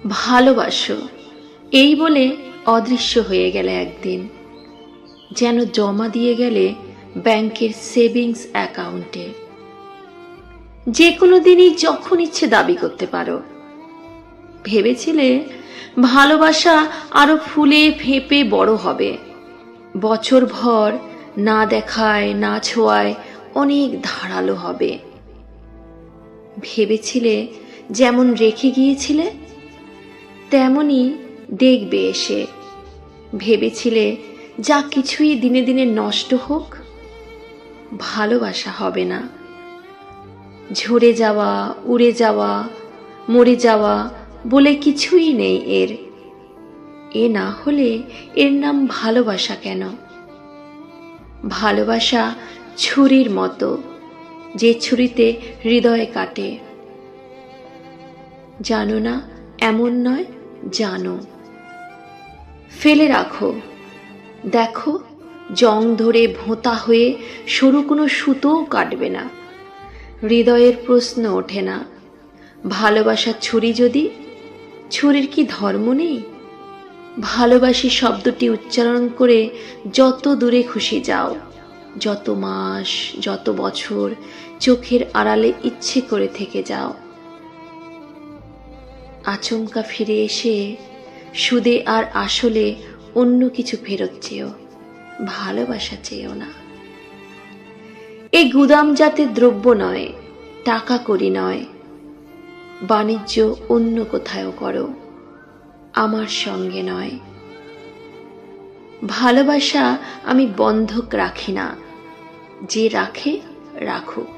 ভালোবাসো এই বলে অদৃশ্য হয়ে গেলে একদিন, যেন জমা দিয়ে গেলে ব্যাংকের সেভিংস অ্যাকাউন্টে। যে কোনো দিনই যখন ইচ্ছে দাবি করতে পারো। ভেবেছিলে ভালোবাসা আরো ফুলে ফেঁপে বড় হবে, বছর ভর না দেখায় না ছোঁয়ায় অনেক ধারালো হবে। ভেবেছিলে যেমন রেখে গিয়েছিলে তেমনই দেখবে এসে। ভেবেছিলে যা কিছুই দিনে দিনে নষ্ট হোক, ভালোবাসা হবে না। ঝরে যাওয়া, উড়ে যাওয়া, মরে যাওয়া বলে কিছুই নেই এর। এ না হলে এর নাম ভালোবাসা কেন? ভালোবাসা ছুরির মতো, যে ছুরিতে হৃদয় কাটে। জানো না এমন নয়, জানো। ফেলে রাখো, দেখো জং ধরে ভোঁতা হয়ে সরু কোনো সুতোও কাটবে না। হৃদয়ের প্রশ্ন ওঠে না। ভালোবাসার ছুরি যদি, ছুরির কি ধর্ম নেই? ভালোবাসি শব্দটি উচ্চারণ করে যত দূরে খুশি যাও, যত মাস যত বছর চোখের আড়ালে ইচ্ছে করে থেকে যাও। আচমকা ফিরে এসে সুদে আর আসলে অন্য কিছু ফেরত চেয়েও, ভালোবাসা চেয়েও না। এই গুদাম জাতের দ্রব্য নয়, টাকা করি নয়। বাণিজ্য অন্য কোথাও করো, আমার সঙ্গে নয়। ভালোবাসা আমি বন্ধক রাখি না, যে রাখে রাখুক।